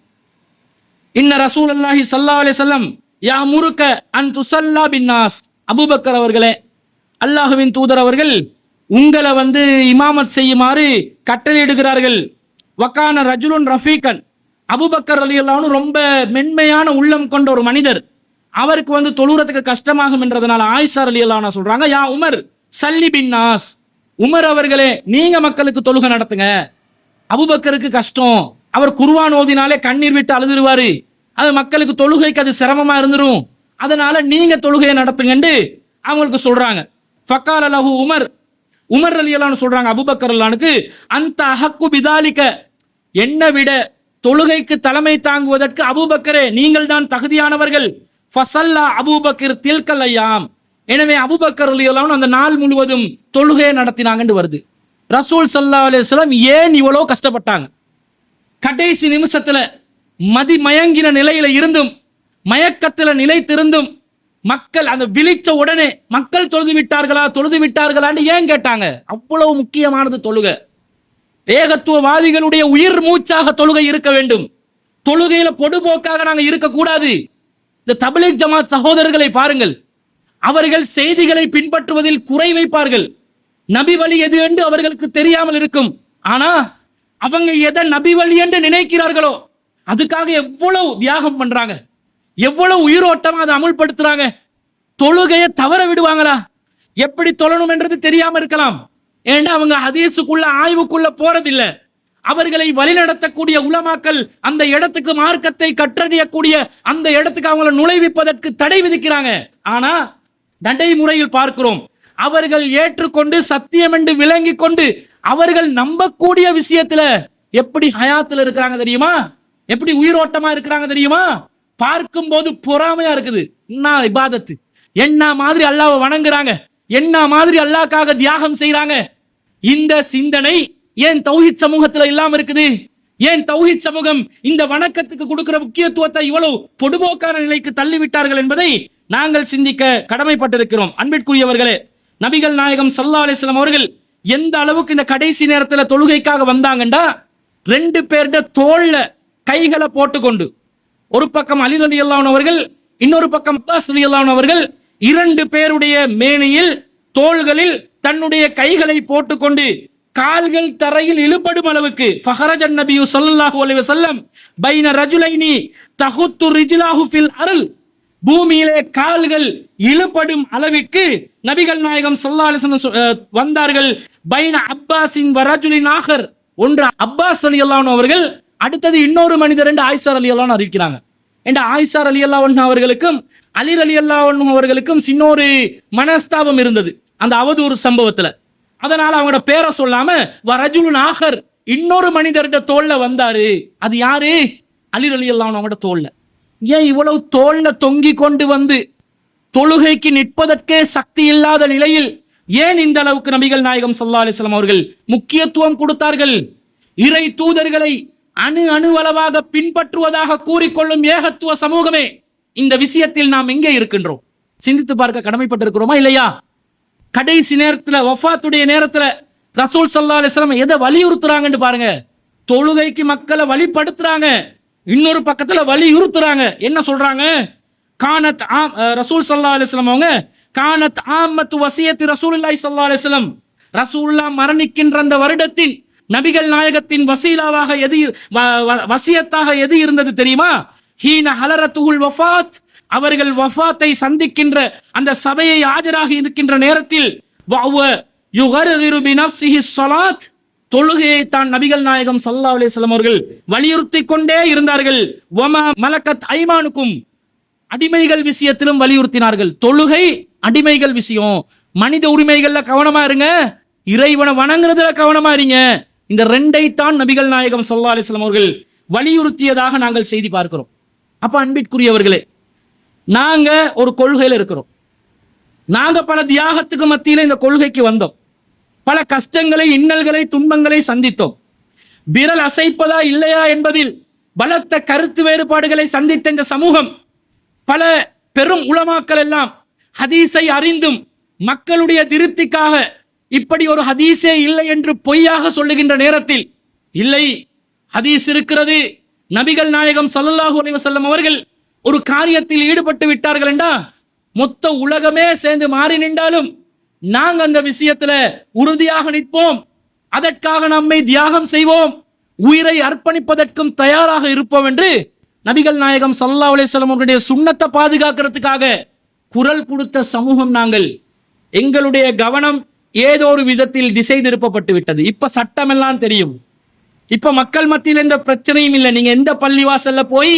இன்ன ரசூலுல்லாஹி ஸல்லல்லாஹு அலைஹி வஸல்லம் யா முருக்க அன் துஸல்லா பின்னாஸ், அபூபக்கர் அவர்களே, அல்லாஹ்வின் தூதர் அவர்கள் உங்களை வந்து இமாமத் செய்யுமாறு கட்டளையிடுகிறார்கள். வக்கான ரஜுலுன் ரஃபீகன், அபூபக்கர் ரலியல்லாஹு அன்ஹு ரொம்ப மென்மையான உள்ளம் கொண்ட ஒரு மனிதர், அவருக்கு வந்து தொழுறதுக்கு கஷ்டமாகும் என்றதுனால ஆயிஷா ரலியல்லாஹு அன்ஹா சொல்றாங்க, யா உமர் சல்லி பின்னாஸ், உமர் அவர்களே நீங்க மக்களுக்கு தொழுகை நடத்துங்க. அபூபக்கருக்கு கஷ்டம், அவர் குர்ஆன் ஓதினாலே கண்ணீர் விட்டு அழுதுருவாரு, அது மக்களுக்கு தொழுகைக்கு அது சிரமமா இருந்துரும், அதனால நீங்க தொழுகையை நடத்துங்கன்னு அவங்களுக்கு சொல்றாங்க. ஃபக்கால லஹு உமர், உமர் ரலியல்லாஹு அன்ஹு சொல்றாங்க அபூபக்கர் ரலியல்லாஹு அன்ஹுக்கு, அந்த ஹக்கு பிதாலிக, என்னை விட தொழுகைக்கு தலைமை தாங்குவதற்கு அபூபக்கரே நீங்கள் தான் தகுதியானவர்கள். ஃபஸல்லா அபூபக்கர் தில்கல் அய்யாம், எனவே அபூபக்கர் ரலியல்லாஹு அன்ஹு அந்த நாள் முழுவதும் தொழுகையை நடத்தினாங்கன்னு வருது. ரசூல் ஸல்லல்லாஹு அலைஹி வஸல்லம் ஏன் இவ்வளவு கஷ்டப்பட்டாங்க? கடைசி நிமிஷத்துல மயங்கின நிலையில இருந்தும், மயக்கத்துல நிலைத்திருந்தும், மக்கள் அந்த விழிச்ச உடனே மக்கள் தொழுது விட்டார்களா தொழுது விட்டார்களான்னு ஏன் கேட்டாங்க? அவ்வளவு முக்கியமானது தொழுகை. ஏகத்துவவாதிகளுடைய உயிர் மூச்சாக தொழுகை இருக்க வேண்டும். தொழுகையில பொடுபோக்காக நாங்க இருக்கக்கூடாது. இந்த தப்லீக் ஜமாத் சகோதரர்களை பாருங்கள், அவர்கள் செய்திகளை பின்பற்றுவதில் குறை வைப்பார்கள். நபி வழி எது என்று அவர்களுக்கு தெரியாமல் இருக்கும். ஆனா அவங்க எதை நபி வழி என்று நினைக்கிறார்களோ அதுக்காக எவ்வளவு தியாகம் பண்றாங்க, எவ்வளவு உயிரோட்டமா அதை அமுல்படுத்துறாங்க. தொழுகையை தவற விடுவாங்களா? எப்படி தொழணும் என்றது தெரியாம இருக்கலாம், ஏன்னா அவங்க ஹதீஸுக்குள்ள ஆய்வுக்குள்ள போறதில்லை. அவர்களை வழிநடத்தக்கூடிய உலமாக்கள் அந்த இடத்துக்கு மார்க்கத்தை கற்றறியக்கூடிய அந்த இடத்துக்கு அவங்களை நுழைவிப்பதற்கு தடை விதிக்கிறாங்க. ஆனா நடைமுறையில் பார்க்கிறோம், அவர்கள் ஏற்றுக்கொண்டு சத்தியம் என்று விளங்கி கொண்டு அவர்கள் நம்பக்கூடிய விஷயத்துல எப்படி ஹயாத்துல இருக்கிறாங்க தெரியுமா? எப்படி உயிரோட்டமா இருக்கிறாங்க தெரியுமா? பார்க்கும் போது பொறாமையா இருக்குது. என்ன இபாதத்து, என்ன மாதிரி அல்லாஹ்வை வணங்குறாங்க, என்ன மாதிரி அல்லாஹ்க்காக தியாகம் செய்யறாங்க. இந்த சிந்தனை ஏன் தௌஹீத் சமூகத்துல இல்லாம இருக்குது? ஏன் தௌஹீத் சமூகம் இந்த வணக்கத்துக்கு கொடுக்கிற முக்கியத்துவத்தை இவ்வளவு பொடுபோக்கான நிலைக்கு தள்ளிவிட்டார்கள் என்பதை நாங்கள் சிந்திக்க கடமைப்பட்டிருக்கிறோம். அன்பிற்குரியவர்களே, நபிகள் நாயகம் ஸல்லல்லாஹு அலைஹி வஸல்லம் அவர்கள் எந்த அளவுக்கு இந்த கடைசி நேரத்துல தொழுகைக்காக வந்தாங்கண்டா, 2 பேருடைய தோள்ல கைகளை போட்டுக்கொண்டு, ஒரு பக்கம் அலி ரலியல்லாஹு அன்ஹு அவர்கள், இன்னொரு பக்கம் அப்பாஸ் ரலியல்லாஹு அன்ஹு அவர்கள், 2 பேருடைய மேனியில் தோள்களில் தன்னுடைய கைகளை போட்டுக்கொண்டு கால்கள் தரையில் இழுபடும் அளவுக்கு ஃபஹரஜன் நபியு ஸல்லல்லாஹு அலைஹி வஸல்லம் பைன ரஜுலைனி தஹுத்து ரிஜ்லாஹு ஃபில் அர்ல், பூமியிலே கால்கள் இழுபடும் அளவிற்கு நபிகள் நாயகம் ஸல்லல்லாஹு அலைஹி வஸல்லம் வந்தார்கள். பைன அப்பாஸின் வ ரஜுலின் ஆகர், ஒன்று அப்பாஸ் ரலியல்லாஹு அன்ஹு அவர்கள், அடுத்தது இன்னொரு மனிதர் என்று ஆயிஷா ரலியல்லாஹு அன்ஹா அறிவிக்கிறாங்க. என்ற ஆயிஷா ரலியல்லாஹு அன்ஹா அவர்களுக்கும் அலி ரலியல்லாஹு அன்ஹு அவர்களுக்கும் சின்னொரு மனஸ்தாபம் இருந்தது அந்த அவதூறு சம்பவத்துல. அதனால அவங்களோட பேரை சொல்லாம வரஜுலுன் ஆகர் இன்னொரு மனிதர்கிட்ட தோல்ல வந்தாரு. அது யாரு? அலி ரலியல்லாஹு அன்ஹு அவங்களோட தோல்ல. ஏன் இவ்வளவு தோல்ல தொங்கி கொண்டு வந்து தொழுகைக்கு நிற்பதற்கே சக்தி இல்லாத நிலையில் ஏன் இந்த அளவுக்கு நபிகள் நாயகம் ஸல்லல்லாஹு அலைஹி வஸல்லம் அவர்கள் முக்கியத்துவம் கொடுத்தார்கள்? இறை தூதர்களை அணு அணுவளவாக பின்பற்றுவதாக கூறிக்கொள்ளும் ஏகத்துவ சமூகமே, இந்த விஷயத்தில் நாம் எங்கே இருக்கின்றோம்? சிந்தித்து பார்க்க கடமைப்பட்டிருக்கிறோமா இல்லையா? கடைசி நேரத்துல வஃபாத்துடைய நேரத்துல ரசூல் ஸல்லல்லாஹு அலைஹி வஸல்லம் எதை வலியுறுத்துறாங்கன்னு பாருங்க. தொழுகைக்கு மக்களை வழிபடுத்துறாங்க, இன்னொரு பக்கத்துல வலியுறுத்துறாங்க. என்ன சொல்றாங்க? கானத் ரசூல் ஸல்லல்லாஹு அலைஹி வஸல்லம் அவங்க கானத் ஆம்மத்து வசியத்தி ரசூலுல்லாஹி ஸல்லல்லாஹு அலைஹி வஸல்லம், ரசூலுல்லாஹ் மரணிக்கின்ற அந்த வருடத்தின் நபிகள் நாயகத்தின் வசீலாவாக எது வசியத்தாக எது இருந்தது தெரியுமா? ஹீன ஹலரத்துல் வஃபாத், அவர்கள் வஃபாத்தை சந்திக்கின்ற அந்த சபையை ஆஜராகி இருக்கின்ற நேரத்தில் யுகர்கிரு பினஃப்ஸிஹி ஸலாத், தொழுகையை தான் நபிகள் நாயகம் ஸல்லல்லாஹு அலைஹி வஸல்லம் அவர்கள் வலியுறுத்தி கொண்டே இருந்தார்கள். வமா மலக்கத் ஐமானுக்கும், அடிமைகள் விஷயத்திலும் வலியுறுத்தினார்கள். தொழுகை அடிமைகள் விஷயம், மனித உரிமைகள்ல கவனமா இருங்க, இறைவனை வணங்குறதுல கவனமா இருங்க. இந்த ரெண்டை தான் நபிகள் நாயகம் ஸல்லல்லாஹு அலைஹி வஸல்லம் அவர்கள் வலியுறுத்தியதாக நாங்கள் செய்தி பார்க்கிறோம். அப்ப அன்பிற்குரியவர்களே, நாங்க ஒரு கொள்கையில இருக்கிறோம். நாங்க பல தியாகத்துக்கு மத்தியில இந்த கொள்கைக்கு வந்தோம். பல கஷ்டங்களை, இன்னல்களை, துன்பங்களை சந்தித்தோம். விரல் அசைப்பதா இல்லையா என்பதில் பலத்த கருத்து வேறுபாடுகளை சந்தித்த இந்த சமூகம், பல பெரும் உலமாக்கள் எல்லாம் ஹதீஸை அறிந்தும் மக்களுடைய திருப்திக்காக இப்படி ஒரு ஹதீஸே இல்லை என்று பொய்யாக சொல்லுகின்ற நேரத்தில், இல்லை ஹதீஸ் இருக்கிறது, நபிகள் நாயகம் ஸல்லல்லாஹு அலைஹி வஸல்லம் அவர்கள் ஒரு காரியத்தில் ஈடுபட்டு விட்டார்கள் என்றா மொத்த உலகமே சேர்ந்து மாறி நின்றாலும் நாங்க அந்த விஷயத்துல உறுதியாக நிற்போம், அதற்காக நம்மை தியாகம் செய்வோம், உயிரை அர்ப்பணிப்பதற்கும் தயாராக இருப்போம் என்று நபிகள் நாயகம் ஸல்லல்லாஹு அலைஹி வஸல்லம் அவர்களுடைய சுன்னத்தை பாதுகாக்கிறதுக்காக குரல் கொடுத்த சமூகம் நாங்கள். எங்களுடைய கவனம் ஏதோ ஒரு விதத்தில் திசை திருப்பப்பட்டு விட்டது. இப்ப சட்டம் எல்லாம் தெரியும், இப்ப மக்கள் மத்தியில் எந்த பிரச்சனையும் இல்லை. நீங்க எந்த பள்ளிவாசல்ல போய்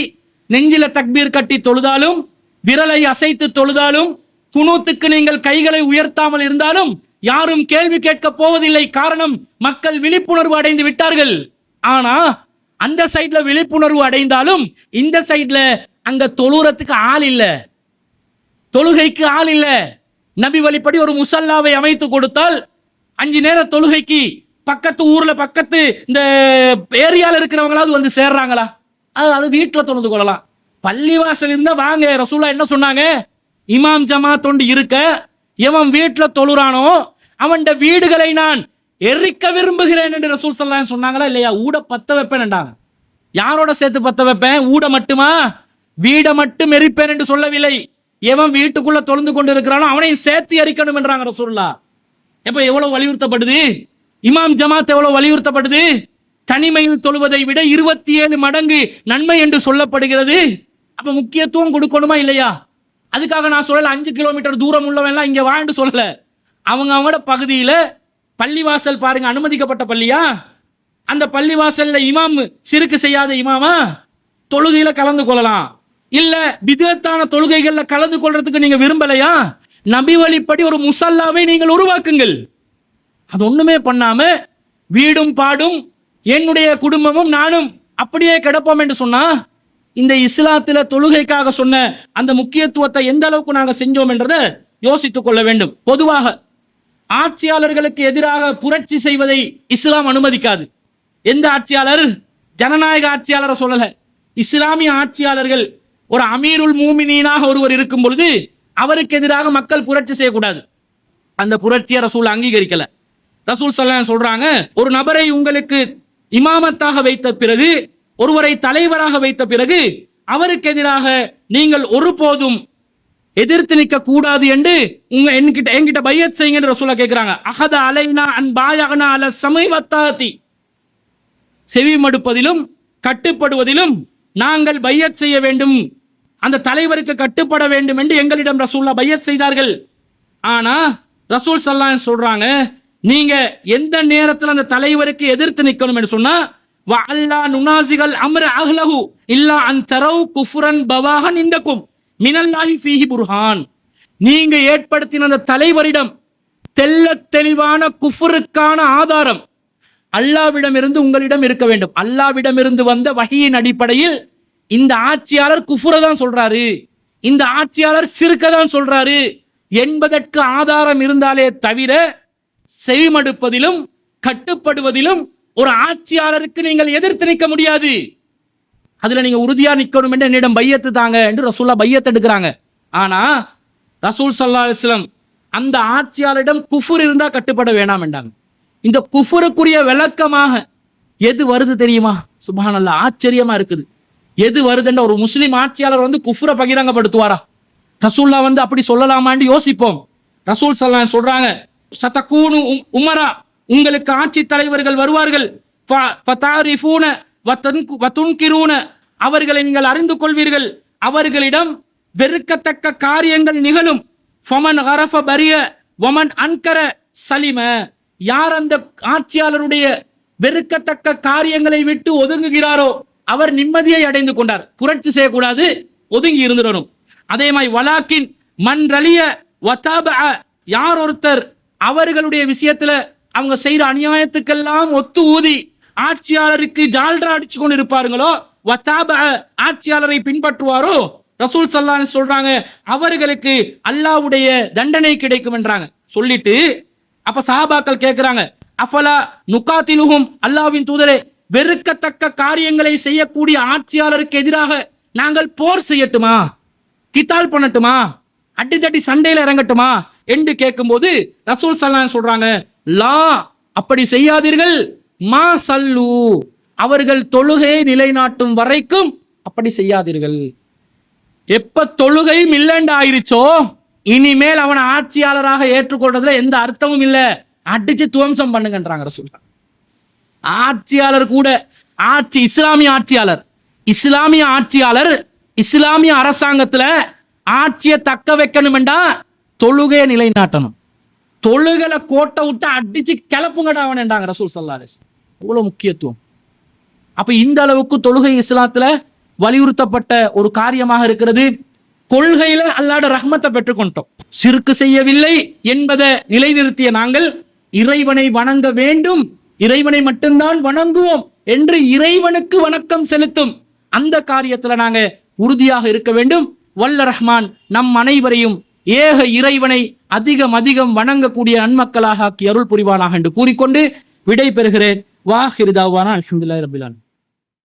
நெஞ்சில தக்பீர் கட்டி தொழுதாலும், விரலை அசைத்து தொழுதாலும், குனூத்துக்கு நீங்கள் கைகளை உயர்த்தாமல் இருந்தாலும் யாரும் கேள்வி கேட்க போவதில்லை. காரணம், மக்கள் விழிப்புணர்வு அடைந்து விட்டார்கள். ஆனா அந்த சைட்ல விழிப்புணர்வு அடைந்தாலும் இந்த சைட்ல அங்க தொழுறதுக்கு ஆள் இல்ல, தொழுகைக்கு ஆள் இல்ல. நபி வழிப்படி ஒரு முசல்லாவை அமைத்து கொடுத்தால் 5 நேர தொழுகைக்கு பக்கத்து ஊர்ல பக்கத்து இந்த ஏரியால இருக்கிறவங்களாவது வந்து சேர்றாங்களா? அது வீட்டுல தொழுது கொள்ளலாம். பள்ளிவாசல் இருந்தா வாங்க. ரசூலுல்லாஹ் என்ன சொன்னாங்க? இமாம் ஜமாத் தொண்டு இருக்க எவன் வீட்டுல தொழுறானோ அவன் வீடுகளை நான் எரிக்க விரும்புகிறேன் என்று ரசூல் ஸல்லல்லாஹு அலைஹி வஸல்லம் சொன்னாங்களா இல்லையா? ஊட பத்த வைப்பேன். யாரோட சேர்த்து பத்த வைப்பேன்? ஊட மட்டுமா? வீட மட்டும் எரிப்பேன் என்று சொல்லவில்லை. எவன் வீட்டுக்குள்ள தொழுந்து கொண்டு இருக்கிறானோ அவனையும் சேர்த்து எரிக்கணும் என்றாங்க ரசூலுல்லாஹ். எப்ப எவ்வளவு வலியுறுத்தப்படுது? இமாம் ஜமாத் எவ்வளவு வலியுறுத்தப்படுது? தனிமையில் தொழுவதை விட 27 மடங்கு நன்மை என்று சொல்லப்படுகிறது. அப்ப முக்கியத்துவம் கொடுக்கணுமா இல்லையா? அதுக்காக நான் சொல்லல 5 கிலோமீட்டர் தூரம் உள்ளவன் எல்லாம் இங்க வாழ்ந்து சொல்லல. அவங்களோட பகுதியில பள்ளிவாசல் பாருங்க, அனுமதிக்கப்பட்ட பள்ளியா? அந்த பள்ளிவாசல்ல இமாம் சிறுக்கு செய்யாத இமாமா? தொழுகையில கலந்து கொள்ளலாம். இல்ல பிதத்தான தொழுகைகள்ல கலந்து கொள்றதுக்கு நீங்க விரும்பலையா? நபி வழிப்படி ஒரு முசல்லாவை நீங்கள் உருவாக்குங்கள். அது ஒண்ணுமே பண்ணாம வீடும் பாடும் என்னுடைய குடும்பமும் நானும் அப்படியே கிடப்போம் என்று சொன்னா, இந்த இஸ்லாத்துல தொழுகைக்காக சொன்ன அந்த முக்கியத்துவத்தை எந்த அளவுக்கு நாங்க செஞ்சோம் என்றதை யோசித்துக் கொள்ள வேண்டும். பொதுவாக ஆட்சியாளர்களுக்கு எதிராக புரட்சி செய்வதை இஸ்லாம் அனுமதிக்காது. எந்த ஆட்சியாளர்? ஜனநாயக ஆட்சியாளரை சொல்லல, இஸ்லாமிய ஆட்சியாளர்கள். ஒரு அமீருல் மூமினீனாக ஒருவர் இருக்கும் பொழுது அவருக்கு எதிராக மக்கள் புரட்சி செய்யக்கூடாது. அந்த புரட்சியை ரசூல் அங்கீகரிக்கல. ரசூல் ஸல்லல்லாஹு அலைஹி வஸல்லம் சொல்றாங்க, ஒரு நபரை உங்களுக்கு இமாமத்தாக வைத்த பிறகு, ஒருவரை தலைவராக வைத்த பிறகு அவருக்கு எதிராக நீங்கள் ஒருபோதும் எதிர்த்து நிற்க கூடாது என்று என்கிட்ட பையத் செய்யுங்க என்று ரசூலுல்லாஹ் கேட்கிறாங்க. அஹத அலைனா அன் பாயகனா அல ஸமை வத்தாதி, செவி மடுப்பதிலும் கட்டுப்படுவதிலும் நாங்கள் பையத் செய்ய வேண்டும், அந்த தலைவருக்கு கட்டுப்பட வேண்டும் என்று எங்களிடம் ரசூலுல்லாஹ் பையத் செய்தார்கள். ஆனா ரசூல் ஸல்லல்லாஹு அலைஹி வஸல்லம் சொல்றாங்க, நீங்க எந்த நேரத்தில் அந்த தலைவருக்கு எதிர்த்து நிற்கணும் என்று சொன்னா வ அல்லா நுனாசிகல் அம்ர அஹ்லஹு இல்லா அன் தரவு குஃப்ரன் பவாஹன் இந்தக்கும் மினல்லாஹி ஃபீஹி புர்ஹான். நீங்க ஏற்படுத்தின அந்த தலைவரிடம் தெள்ளத் தெளிவான குஃப்ருக்கான ஆதாரம் அல்லாவிடமிருந்து உங்களிடம் இருக்க வேண்டும். அல்லாவிடமிருந்து வந்த வஹியின் அடிப்படையில் இந்த ஆட்சியாளர் குஃப்ரை தான் சொல்றாரு, இந்த ஆட்சியாளர் சிறுக்க தான் சொல்றாரு என்பதற்கு ஆதாரம் இருந்தாலே தவிர செவிமடுப்பதிலும் கட்டுப்படுவதிலும் ஒரு ஆட்சியாளருக்கு நீங்கள் எதிர்த்து நிற்க முடியாது. அதுல நீங்க உறுதியா நிக்கணும் என்று என்னிடம் பையத்து தாங்க என்று ரசூல்லா பையத்து எடுக்கிறாங்க. ஆனா ரசூல் ஸல்லல்லாஹு அலைஹி வஸல்லம் அந்த ஆட்சியாளரிடம் குஃபுர் இருந்தா கட்டுப்பட வேணாம் என்றாங்க. இந்த குஃபுருக்குரிய விளக்கமாக எது வருது தெரியுமா? சுப்ஹானல்லாஹ், ஆச்சரியமா இருக்குது. எது வருதுன்ற ஒரு முஸ்லிம் ஆட்சியாளர் வந்து குஃபுரை பகிரங்கப்படுத்துவாரா? ரசூல்லா வந்து அப்படி சொல்லலாமான்னு யோசிப்போம். ரசூல் ஸல்லல்லாஹு அலைஹி சொல்றாங்க, சதகூனு உமரா, உங்களுக்கு ஆட்சி தலைவர்கள் வருவார்கள், ஃபதாரிஃபூன வதுன்கிரூன, அவர்களை நீங்கள் அறிந்து கொள்வீர்கள், அவர்களிடம் வெறுக்கத்தக்க காரியங்கள் நிகழும். ஃபமன் கரஃப பரிய வமன் அன்கர சலிம, யார் அந்த ஆட்சியாளருடைய வெறுக்கத்தக்க காரியங்களை விட்டு ஒதுங்குகிறாரோ அவர் நிம்மதியை அடைந்து கொண்டார். புரட்சி செய்யக்கூடாது, ஒதுங்கி இருந்துடணும். அதே மாதிரி வலாக்கின் மன் ரலிய வதாப, யார் ஒருத்தர் அவர்களுடைய விஷயத்துல அவங்க செய்யற அநியாயத்துக்கெல்லாம் ஒத்து ஊதி ஆட்சியாளருக்கு ஜால்ரா அடிச்சு கொண்டு இருப்பாருங்களோ, வதாப ஆட்சியாளரை பின்பற்றுவாரோ, ரசூல் ஸல்லல்லாஹு அலைஹி சொல்றாங்க அவர்களுக்கு அல்லாஹ்வுடைய தண்டனை கிடைக்கும் என்றாங்க. சொல்லிட்டு அப்ப சஹாபாக்கள் கேட்கிறாங்க, அஃபலா நுகாத்திலுஹும், அல்லாஹ்வின் தூதரே, வெறுக்கத்தக்க காரியங்களை செய்யக்கூடிய ஆட்சியாளருக்கு எதிராக நாங்கள் போர் செய்யட்டுமா, கித்தால் பண்ணட்டுமா, அடித்தடி சண்டையில இறங்கட்டுமா என்று கேட்கும்போது ரசூல் ஸல்லல்லாஹு அலைஹி சொல்றாங்க, லா, அப்படி செய்யாதீர்கள், மா சல்லு, அவர்கள் தொழுகையை நிலைநாட்டும் வரைக்கும் அப்படி செய்யாதீர்கள். எப்ப தொழுகை இல்லைன்னு ஆயிருச்சோ இனிமேல் அவனை ஆட்சியாளராக ஏற்றுக்கொள்றதுல எந்த அர்த்தமும் இல்லை, அடிச்சு துவம்சம் பண்ணுங்கன்றாங்க ரசூல். ஆட்சியாளர் கூட இஸ்லாமிய ஆட்சியாளர் இஸ்லாமிய அரசாங்கத்துல ஆட்சியை தக்க வைக்கணும்டா தொழுகையை நிலைநாட்டணும். தொழுகலை கோட்டை விட்டு அடிச்சு கிளப்புங்கடா அவன்டாங்க ரசூல் ஸல்லல்லாஹு அலைஹி வஸல்லம். இவ்வளவு முக்கியத்துவம். அப்ப இந்த அளவுக்கு தொழுகை இஸ்லாத்துல வலியுறுத்தப்பட்ட ஒரு காரியமாக இருக்கிறது. கொள்கையில அல்லாஹ்வுடைய ரஹ்மத்தை பெற்றுக்கொண்டோம், சிறுக்கு செய்யவில்லை என்பதை நிலைநிறுத்திய நாங்கள் இறைவனை வணங்க வேண்டும், இறைவனை மட்டும்தான் வணங்குவோம் என்று இறைவனுக்கு வணக்கம் செலுத்தும் அந்த காரியத்துல நாங்க உறுதியாக இருக்க வேண்டும். வல்ல ரஹ்மான் நம் அனைவரையும் ஏக இறைவனை அதிகம் அதிகம் வணங்கக்கூடிய நன்மக்களாக ஆக்கி அருள் புரிவானாக என்று கூறிக்கொண்டு விடை பெறுகிறேன். வாஹிரு தாவானா அல்ஹம்துலில்லாஹி ரப்பில் ஆலமீன்.